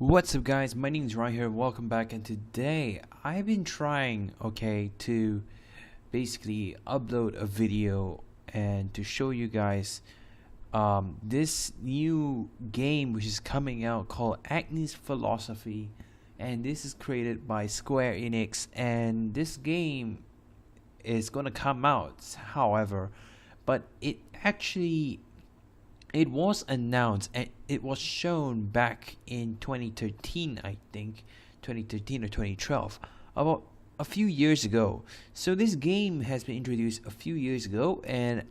What's up guys, my name is Ryan here, welcome back, and today I've been trying to basically upload a video and to show you guys this new game which is coming out called Agni's Philosophy, and this is created by Square Enix, and this game is gonna come out however, but it was announced and it was shown back in 2013, I think 2013 or 2012, about a few years ago. So this game has been introduced a few years ago, and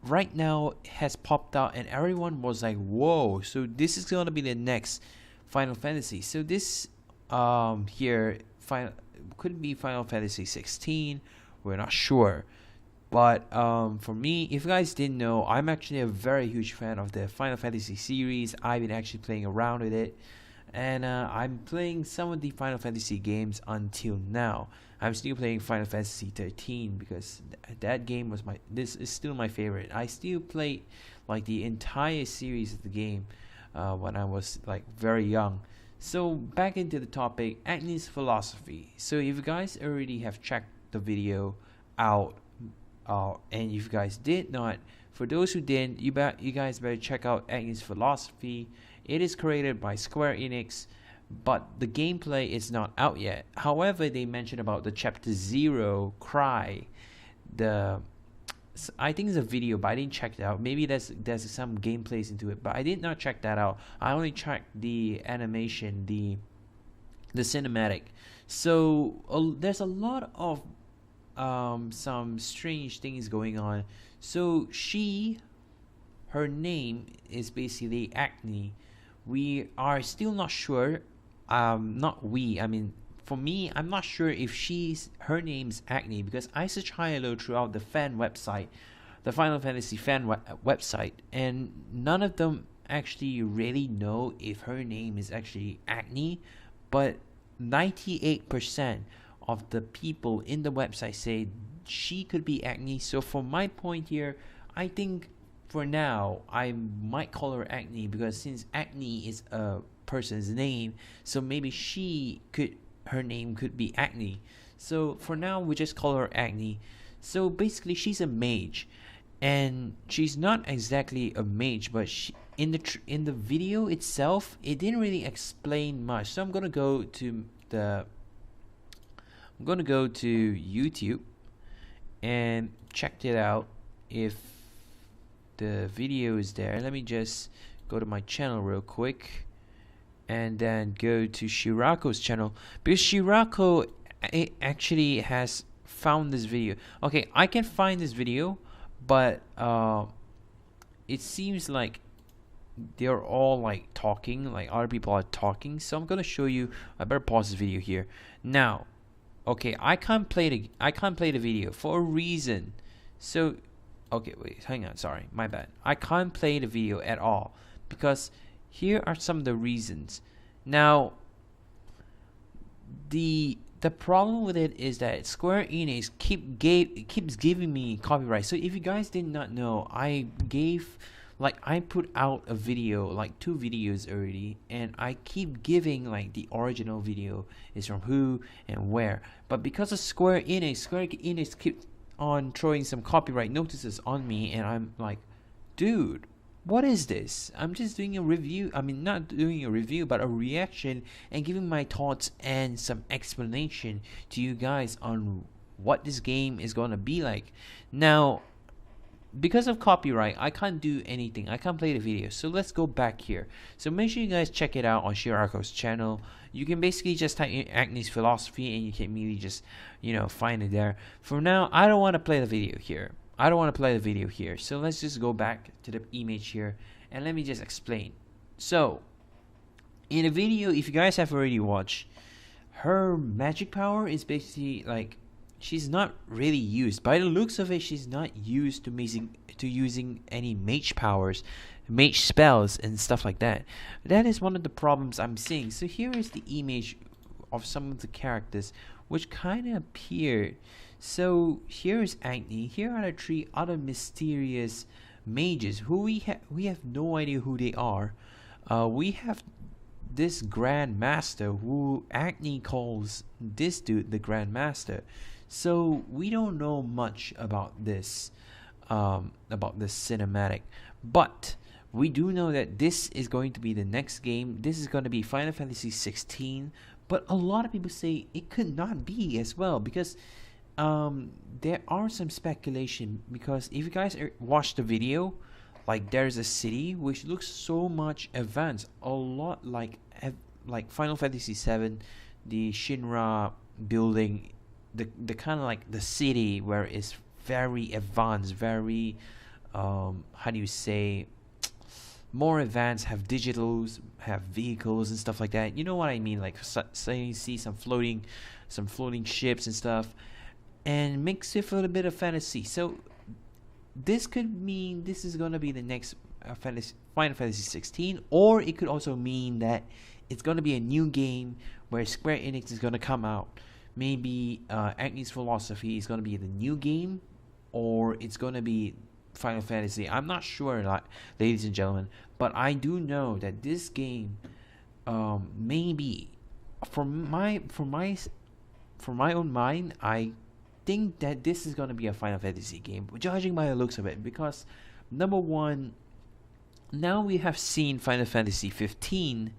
right now it has popped out and everyone was like, whoa, so this is gonna be the next Final Fantasy. So this here final could be Final Fantasy 16, we're not sure. But for me, if you guys didn't know, I'm actually a very huge fan of the Final Fantasy series. I've been actually playing around with it, and I'm playing some of the Final Fantasy games until now. I'm still playing Final Fantasy 13 because that game was this is still my favorite. I still play like the entire series of the game when I was like very young. So back into the topic, Agni's Philosophy. So if you guys already have checked the video out, and if you guys did not, for those who didn't, you guys better check out Agni's Philosophy. It is created by Square Enix, but the gameplay is not out yet. However, they mentioned about the Chapter 0 Cry. I think it's a video, but I didn't check it out. Maybe there's some gameplays into it, but I did not check that out. I only checked the animation, the cinematic. So there's a lot of some strange things going on. So her name is basically Agni. We are still not sure. Not we. I mean, for me, I'm not sure if her name's Agni because I searched high and low throughout the fan website, the Final Fantasy fan website, and none of them actually really know if her name is actually Agni. But 98% of the people in the website say she could be Agni. So from my point here, I think for now I might call her Agni because since Agni is a person's name, so maybe her name could be Agni. So for now we just call her Agni. So basically she's a mage, and she's not exactly a mage, but in the video itself it didn't really explain much. So I'm gonna go to YouTube and check it out if the video is there. Let me just go to my channel real quick and then go to Shirako's channel, because Shirako actually has found this video. Okay, I can find this video, but it seems like they're all like talking, like other people are talking. So I'm gonna show you. I better pause this video here now. Okay, I can't play the video for a reason. So okay, wait, hang on, sorry, my bad. I can't play the video at all because here are some of the reasons. Now the problem with it is that Square Enix keeps giving me copyright. So if you guys did not know, I put out a video, like 2 videos already, and I keep giving like the original video is from who and where. But because of Square Enix keeps on throwing some copyright notices on me, and I'm like, dude, what is this? I'm just doing a review. I mean, not doing a review, but a reaction and giving my thoughts and some explanation to you guys on what this game is gonna be like. Now, because of copyright, I can't do anything. I can't play the video. So let's go back here. So make sure you guys check it out on Shirako's channel. You can basically just type in Agni's Philosophy and you can immediately just, find it there. For now, I don't want to play the video here. So let's just go back to the image here and let me just explain. So in the video, if you guys have already watched, her magic power is basically like, she's not really used. By the looks of it, she's not used to using any mage powers, mage spells and stuff like that. That is one of the problems I'm seeing. So here is the image of some of the characters which kind of appeared. So here is Agni. Here are the 3 other mysterious mages who we have no idea who they are. We have this Grand Master, who Agni calls this dude the Grand Master. So we don't know much about this cinematic, but we do know that this is going to be the next game. This is going to be Final Fantasy 16, but a lot of people say it could not be as well, because there are some speculation. Because if you guys watch the video, like there's a city which looks so much advanced, a lot like Final Fantasy 7, the Shinra building, the kind of like the city where it's very advanced, very how do you say, more advanced, have digitals, have vehicles and stuff like that. You know what I mean? Like, say you see some floating ships and stuff, and mix it with a little bit of fantasy. So this could mean this is gonna be the next Final Fantasy 16, or it could also mean that it's gonna be a new game where Square Enix is gonna come out. Maybe Agni's Philosophy is gonna be the new game, or it's gonna be Final Fantasy. I'm not sure, like, ladies and gentlemen, but I do know that this game, maybe from my own mind, I think that this is gonna be a Final Fantasy game, judging by the looks of it. Because number one, now we have seen Final Fantasy 15.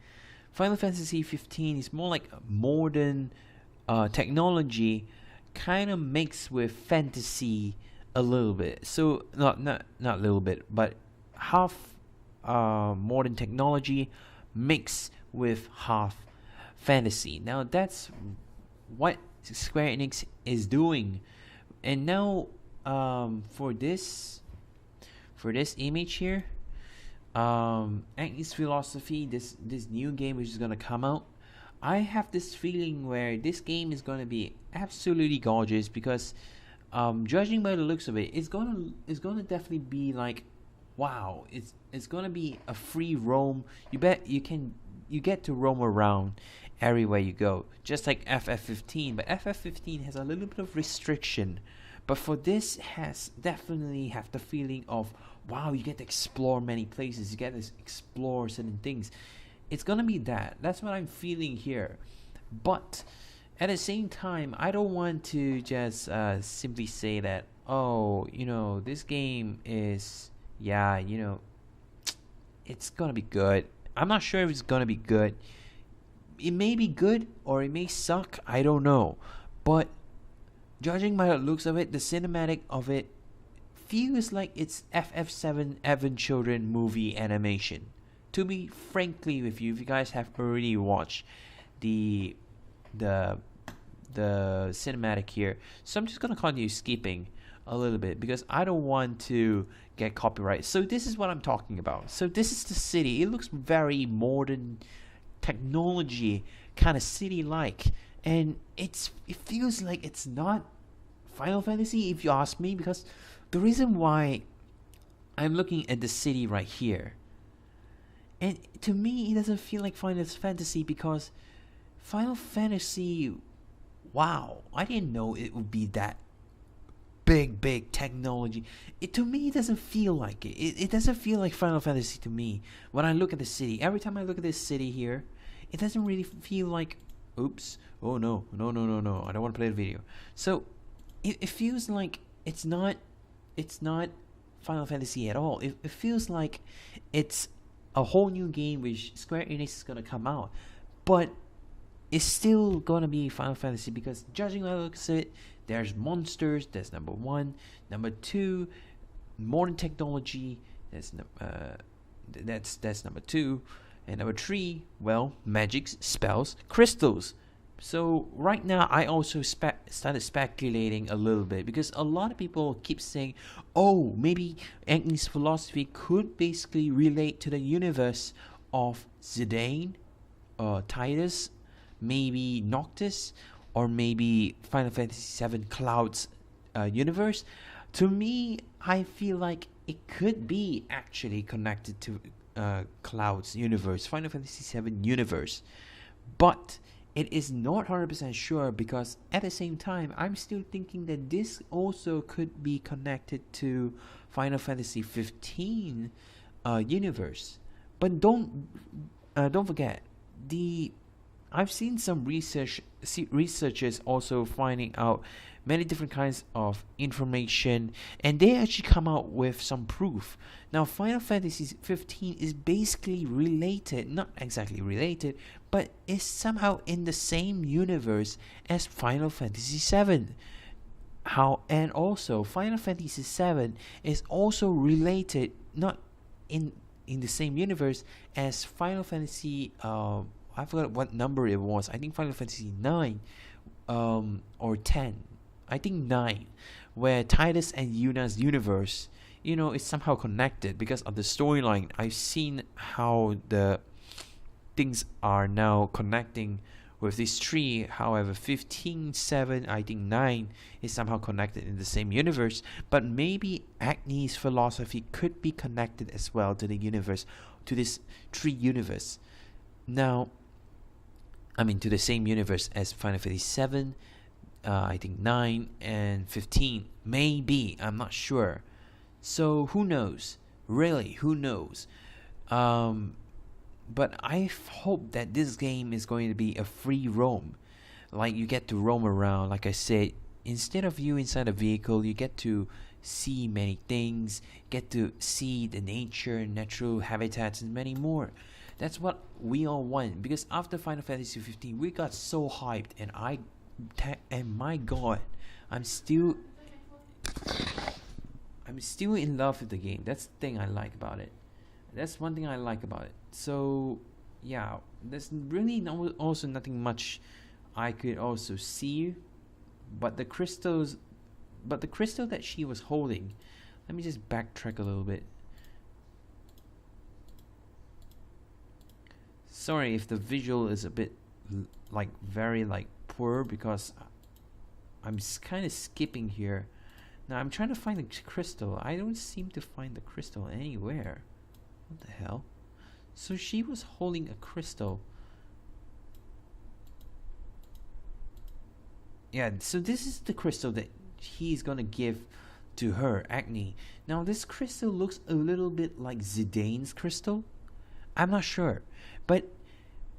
Final Fantasy 15 is more like modern technology, kind of mixed with fantasy a little bit. So not a little bit, but half modern technology mixed with half fantasy. Now that's what Square Enix is doing. And now for this image here, Agni's Philosophy, this new game which is gonna come out, I have this feeling where this game is gonna be absolutely gorgeous. Because judging by the looks of it, it's gonna definitely be like, wow, it's gonna be a free roam. You get to roam around everywhere you go, just like FF15. But FF15 has a little bit of restriction, but for this has definitely have the feeling of, wow, you get to explore many places, you get to explore certain things. It's gonna be that. That's what I'm feeling here. But at the same time, I don't want to just simply say that, oh, this game is, it's gonna be good. I'm not sure if it's gonna be good. It may be good or it may suck. I don't know. But judging by the looks of it, the cinematic of it feels like it's FF7 Evan Children movie animation. To be frankly with you, if you guys have already watched the cinematic here, so I'm just gonna continue skipping a little bit because I don't want to get copyright. So this is what I'm talking about. So this is the city. It looks very modern technology kind of city like, and it feels like it's not Final Fantasy, if you ask me. Because the reason why I'm looking at the city right here, and to me it doesn't feel like Final Fantasy, because Final Fantasy, wow, I didn't know it would be that big technology. To me, it doesn't feel like it. It doesn't feel like Final Fantasy to me when I look at the city. Every time I look at this city here, it doesn't really feel like, oops, oh no, I don't want to play the video. So it feels like it's not Final Fantasy at all. It feels like it's a whole new game which Square Enix is gonna come out, but it's still gonna be Final Fantasy, because judging by the looks of it, there's monsters. That's number one. Number two, modern technology. That's number two. And number three, well, magics, spells, crystals. So right now, I also started speculating a little bit, because a lot of people keep saying, oh, maybe Agni's Philosophy could basically relate to the universe of Zidane, Titus, maybe Noctis, or maybe Final Fantasy VII Cloud's universe. To me, I feel like it could be actually connected to Cloud's universe, Final Fantasy VII universe. But it is not 100% sure, because at the same time, I'm still thinking that this also could be connected to Final Fantasy 15 universe. But don't forget, the I've seen some researchers also finding out many different kinds of information, and they actually come out with some proof. Now, Final Fantasy 15 is basically related, not exactly related, but is somehow in the same universe as Final Fantasy 7. How and also Final Fantasy 7 is also related, not in the same universe as Final Fantasy. I forgot what number it was. I think Final Fantasy 9, or 10. I think 9, where Titus and Yuna's universe, is somehow connected because of the storyline. I've seen how the things are now connecting with this tree. However, 15, 7, I think 9 is somehow connected in the same universe. But maybe Agni's philosophy could be connected as well to the universe, to this tree universe. Now, to the same universe as Final Fantasy 7, I think 9 and 15. Maybe, I'm not sure. So who knows? Really, who knows? But I hope that this game is going to be a free roam. Like, you get to roam around. Like I said, instead of you inside a vehicle, you get to see many things, get to see the nature, natural habitats, and many more. That's what we all want. Because after Final Fantasy 15, we got so hyped, and my God, I'm still in love with the game. That's the thing I like about it. That's one thing I like about it. So yeah, there's really also nothing much I could also see, but the crystal that she was holding. Let me just backtrack a little bit. Sorry if the visual is a bit very poor, because I'm kind of skipping here. Now I'm trying to find the crystal. I don't seem to find the crystal anywhere. What the hell? So she was holding a crystal. Yeah, so this is the crystal that he's gonna give to her, Agni. Now this crystal looks a little bit like Zidane's crystal. I'm not sure, but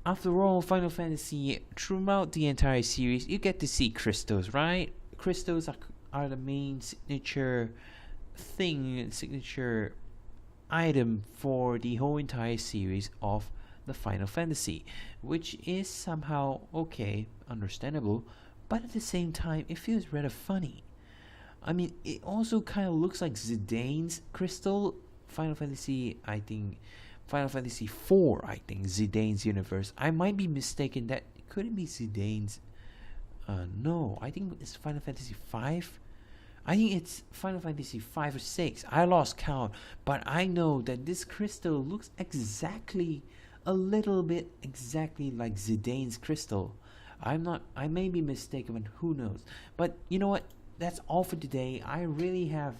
after all, Final Fantasy, throughout the entire series, you get to see crystals, right? Crystals are the main signature item for the whole entire series of the Final Fantasy, which is somehow okay, understandable, but at the same time, it feels rather funny. It also kind of looks like Zidane's crystal. Final Fantasy 4, I think, Zidane's universe. I might be mistaken. That couldn't be Zidane's. No, I think it's Final Fantasy 5. I think it's Final Fantasy 5 or 6. I lost count, but I know that this crystal looks a little bit exactly like Zidane's crystal. I may be mistaken, but who knows? But you know what? That's all for today. I really have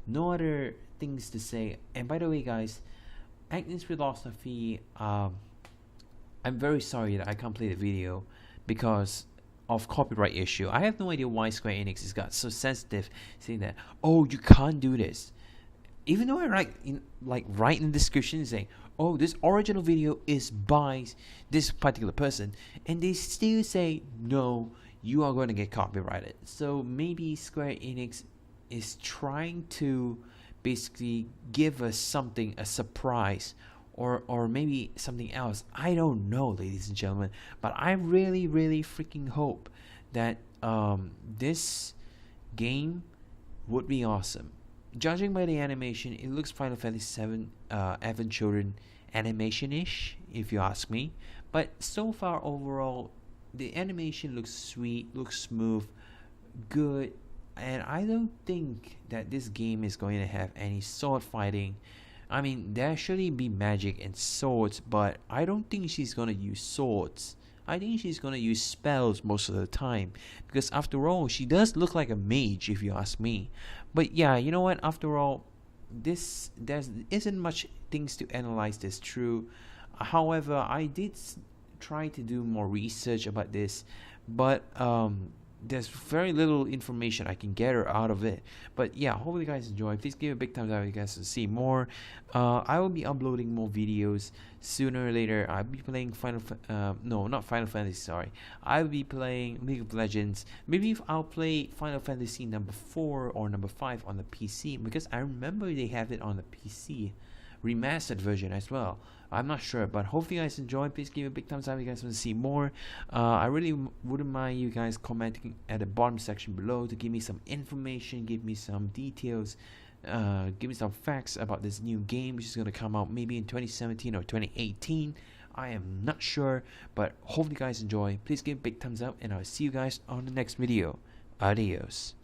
no other things to say. And by the way, guys, Agni's philosophy, I'm very sorry that I can't play the video because of copyright issue. I have no idea why Square Enix has got so sensitive, saying that, oh, you can't do this. Even though I write in the description saying, oh, this original video is by this particular person, and they still say, no, you are going to get copyrighted. So maybe Square Enix is trying to basically give us something, a surprise, or maybe something else. I don't know, ladies and gentlemen, but I really, really freaking hope that this game would be awesome. Judging by the animation, it looks Final Fantasy VII Advent Children animation-ish, if you ask me. But so far, overall, the animation looks sweet, looks smooth, good, and I don't think that this game is going to have any sword fighting. There should be magic and swords, but I don't think she's gonna use swords. I think she's gonna use spells most of the time, because after all, she does look like a mage, if you ask me. But yeah, you know what? After all, there isn't much things to analyze this through. However, I did try to do more research about this, but there's very little information I can gather out of it. But yeah, hopefully you guys enjoy. Please give a big thumbs up if you guys to see more. I will be uploading more videos sooner or later. I'll be playing no, not Final Fantasy, sorry. I'll be playing League of Legends. Maybe if I'll play Final Fantasy number 4 or number 5 on the PC, because I remember they have it on the PC remastered version as well. I'm not sure, but hopefully you guys enjoy. Please give a big thumbs up if you guys want to see more. I really wouldn't mind you guys commenting at the bottom section below to give me some information, give me some details, give me some facts about this new game which is going to come out maybe in 2017 or 2018. I am not sure, but hopefully you guys enjoy. Please give a big thumbs up, and I'll see you guys on the next video. Adios.